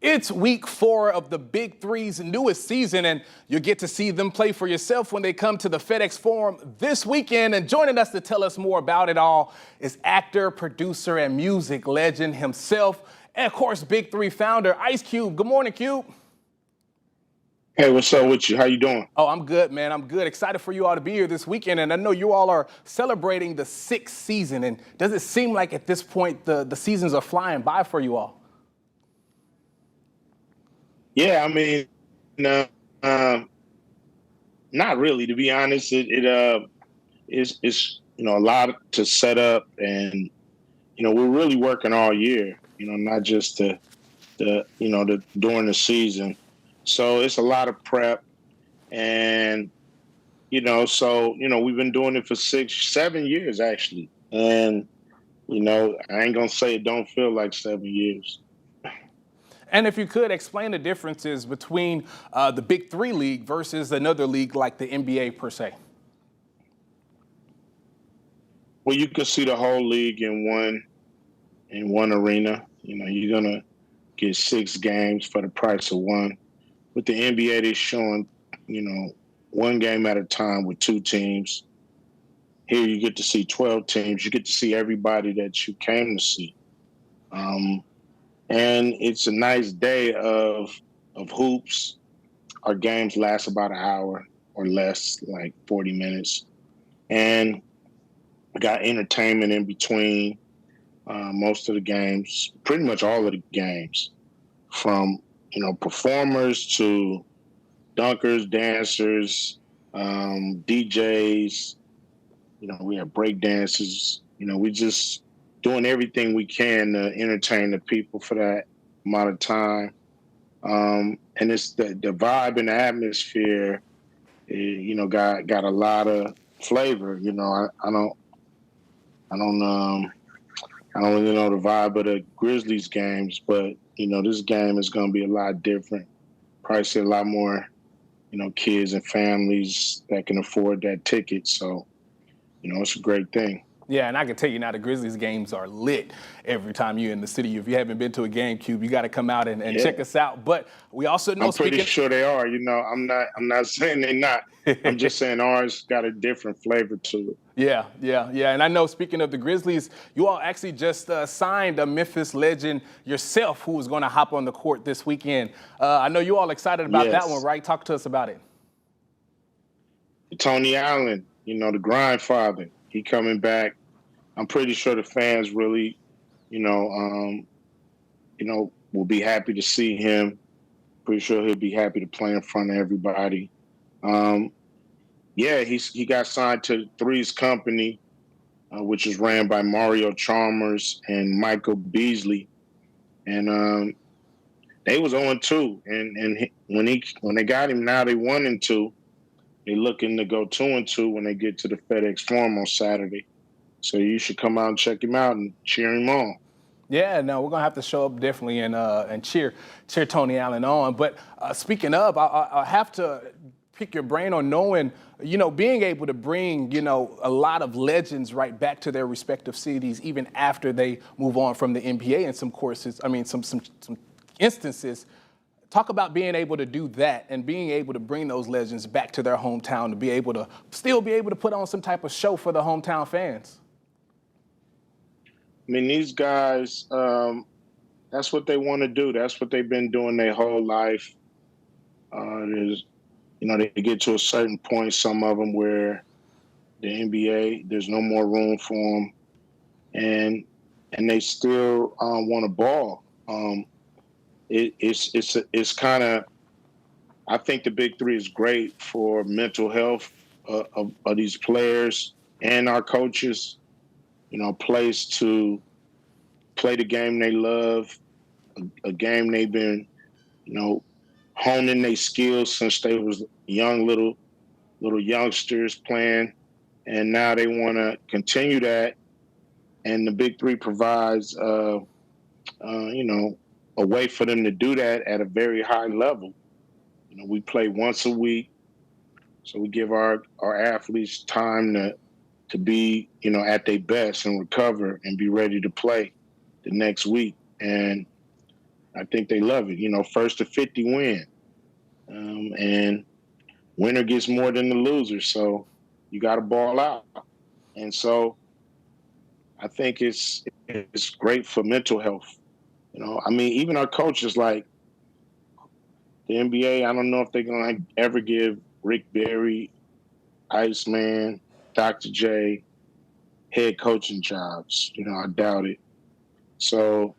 It's week 4 of the Big Three's newest season, and you'll get to see them play for yourself when they come to the FedExForum this weekend. And joining us to tell us more about it all is actor, producer, and music legend himself, and of course, Big 3 founder, Ice Cube. Good morning, Cube. Hey, what's up with you? How you doing? Oh, I'm good, man. I'm good. Excited for you all to be here this weekend. And I know you all are celebrating the 6th season. And does it seem like at this point the seasons are flying by for you all? Yeah, I mean, not really. To be honest, it's a lot to set up, and we're really working all year. Not just during the season. So it's a lot of prep, and we've been doing it for 6-7 years actually, and I ain't gonna say it don't feel like 7 years. And if you could explain the differences between the Big 3 league versus another league like the NBA per se. Well, you can see the whole league in one arena. You're gonna get 6 games for the price of one. With the NBA, they're showing, one game at a time with 2 teams. Here you get to see 12 teams. You get to see everybody that you came to see. And it's a nice day of hoops. Our games last about an hour or less, like 40 minutes. And we got entertainment in between most of the games, pretty much all of the games, from performers to dunkers, dancers, DJs. We have break dances. We just doing everything we can to entertain the people for that amount of time. And it's the vibe and the atmosphere, got a lot of flavor. I don't really know the vibe of the Grizzlies games, but this game is going to be a lot different. Probably see a lot more, kids and families that can afford that ticket. So, it's a great thing. Yeah, and I can tell you now the Grizzlies games are lit every time you're in the city. If you haven't been to a game, Cube, you got to come out and check us out. But we also know I'm pretty sure they are. I'm not saying they're not. I'm just saying ours got a different flavor to it. Yeah. And I know, speaking of the Grizzlies, you all actually just signed a Memphis legend yourself who is going to hop on the court this weekend. I know you all excited about that one, right? Talk to us about it. Tony Allen, the grind father. He coming back. I'm pretty sure the fans really, will be happy to see him. Pretty sure he'll be happy to play in front of everybody. He got signed to Three's company, which is ran by Mario Chalmers and Michael Beasley, and they was 0-2. And when they got him, now they 1-2. They're looking to go 2-2 when they get to the FedExForum on Saturday. So you should come out and check him out and cheer him on. Yeah, no, we're gonna have to show up definitely and cheer Tony Allen on. But speaking of, I have to pick your brain on knowing, being able to bring, a lot of legends right back to their respective cities, even after they move on from the NBA in some courses. I mean, some instances. Talk about being able to do that and being able to bring those legends back to their hometown to be able to still be able to put on some type of show for the hometown fans. I mean, these guys, that's what they want to do. That's what they've been doing their whole life. They get to a certain point, some of them, where the NBA, there's no more room for them, and they still want to ball. It's kind of, I think the Big 3 is great for mental health of these players and our coaches. Place to play the game they love, a game they've been, honing their skills since they was young little youngsters playing, and now they want to continue that. And the Big 3 provides, a way for them to do that at a very high level. We play once a week, so we give our athletes time to be, at their best and recover and be ready to play the next week. And I think they love it. First to 50 win, and winner gets more than the loser. So you got to ball out, and so I think it's great for mental health. I mean, even our coaches like the NBA. I don't know if they're gonna ever give Rick Barry, Iceman, Dr. J head coaching jobs. I doubt it. So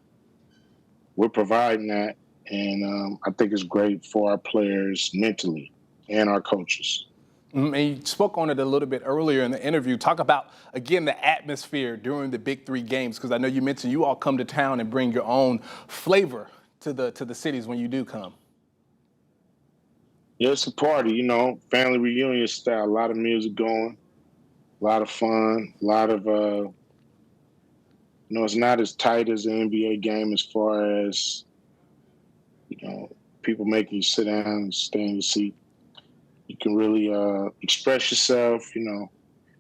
we're providing that, and I think it's great for our players mentally and our coaches. And you spoke on it a little bit earlier in the interview. Talk about, again, the atmosphere during the Big Three games, because I know you mentioned you all come to town and bring your own flavor to the cities when you do come. Yeah, it's a party, family reunion style. A lot of music going, a lot of fun, a lot of it's not as tight as the NBA game as far as people making you sit down and stay in your seat. You can really express yourself.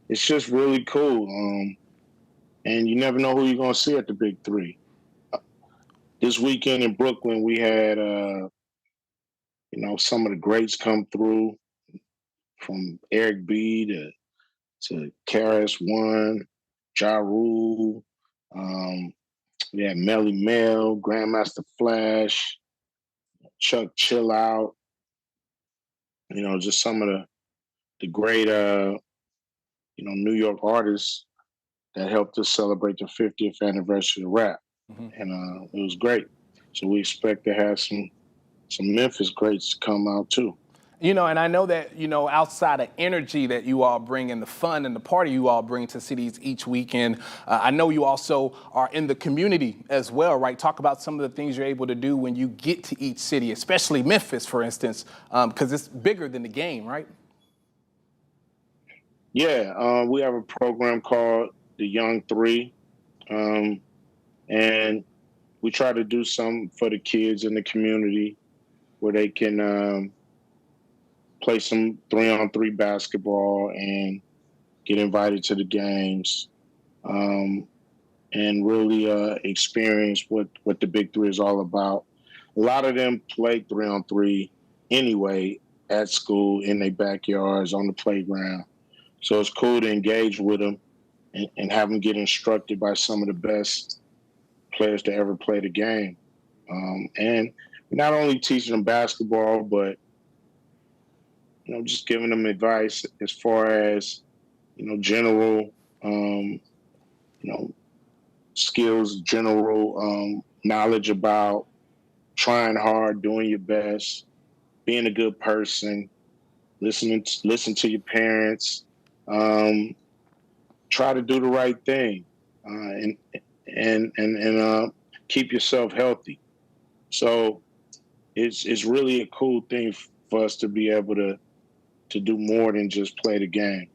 It's just really cool. And you never know who you're going to see at the Big Three. This weekend in Brooklyn, we had, some of the greats come through, from Eric B to Karis One, Ja Rule. We had Melly Mel, Grandmaster Flash, Chuck Chill Out. Just some of the great, New York artists that helped us celebrate the 50th anniversary of rap. Mm-hmm. And it was great. So we expect to have some Memphis greats come out too. And I know that, outside of energy that you all bring and the fun and the party you all bring to cities each weekend, I know you also are in the community as well, right? Talk about some of the things you're able to do when you get to each city, especially Memphis, for instance, because it's bigger than the game, right? Yeah, we have a program called the Young Three, and we try to do something for the kids in the community where they can play some 3-on-3 basketball and get invited to the games, and really experience what the Big Three is all about. A lot of them play 3-on-3 anyway at school, in their backyards, on the playground. So it's cool to engage with them and have them get instructed by some of the best players to ever play the game. And not only teaching them basketball, but just giving them advice as far as general skills, general knowledge about trying hard, doing your best, being a good person, listen to your parents, try to do the right thing, and keep yourself healthy. So it's really a cool thing for us to be able to do more than just play the game.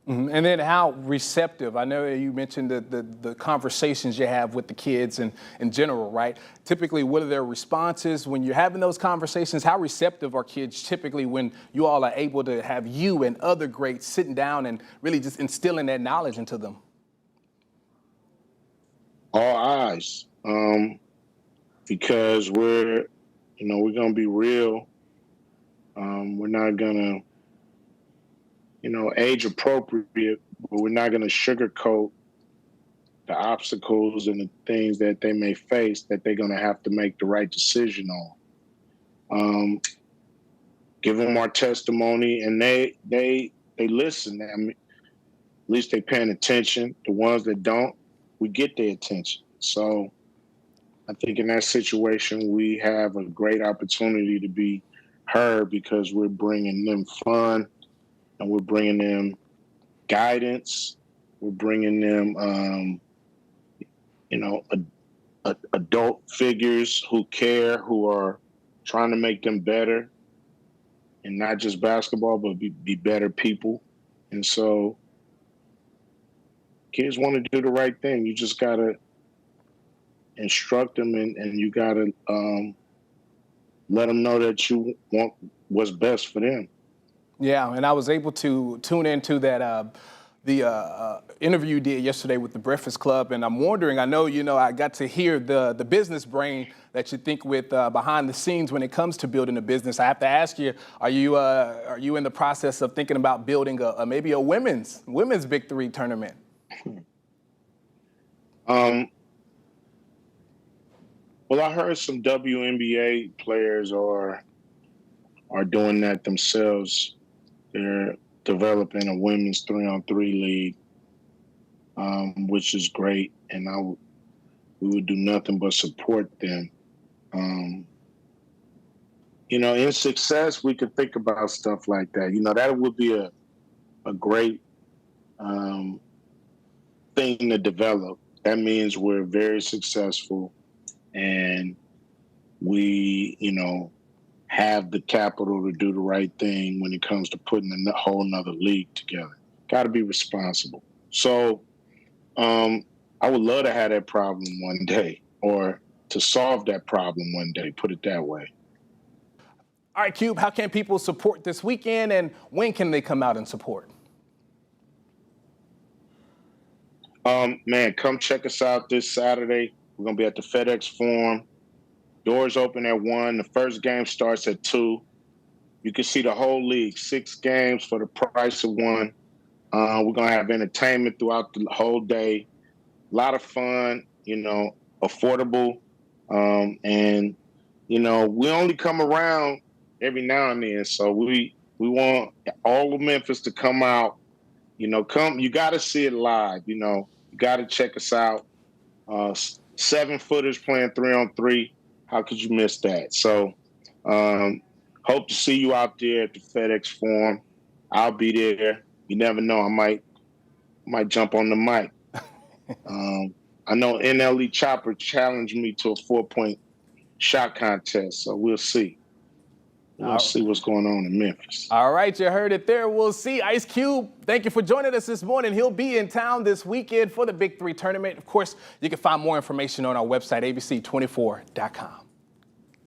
Mm-hmm. And then how receptive, I know you mentioned the conversations you have with the kids and in general, right? Typically, what are their responses when you're having those conversations? How receptive are kids typically when you all are able to have you and other greats sitting down and really just instilling that knowledge into them? All eyes, because we're going to be real. We're not going to, age appropriate, but we're not going to sugarcoat the obstacles and the things that they may face that they're going to have to make the right decision on. Give them our testimony, and they listen. I mean, at least they're paying attention. The ones that don't, we get their attention. So I think in that situation, we have a great opportunity to be heard because we're bringing them fun, and we're bringing them guidance. We're bringing them, adult figures who care, who are trying to make them better, and not just basketball, but be better people. And so kids want to do the right thing. You just got to instruct them, and you got to let them know that you want what's best for them. Yeah, and I was able to tune into that the interview you did yesterday with the Breakfast Club, and I'm wondering, I know, I got to hear the business brain that you think with behind the scenes when it comes to building a business. I have to ask you, are you in the process of thinking about building maybe a women's Big 3 tournament? Well, I heard some WNBA players are doing that themselves. They're developing a women's 3-on-3 league, which is great, and we would do nothing but support them. In success, we could think about stuff like that. That would be a great thing to develop. That means we're very successful and we, have the capital to do the right thing when it comes to putting a whole nother league together. Got to be responsible. So I would love to have that problem one day, or to solve that problem one day, put it that way. All right, Cube, how can people support this weekend, and when can they come out and support? Man, come check us out this Saturday. We're going to be at the FedExForum. Doors open at 1. The first game starts at 2. You can see the whole league, 6 games for the price of 1. We're going to have entertainment throughout the whole day. A lot of fun, affordable. And, we only come around every now and then. So we want all of Memphis to come out. Come. You got to see it live. You got to check us out. 7-footers playing 3-on-3. How could you miss that? So hope to see you out there at the FedExForum. I'll be there. You never know. I might jump on the mic. I know NLE Chopper challenged me to a 4-point shot contest, so we'll see. We'll see what's going on in Memphis. All right, you heard it there. We'll see. Ice Cube, thank you for joining us this morning. He'll be in town this weekend for the Big 3 tournament. Of course, you can find more information on our website, abc24.com.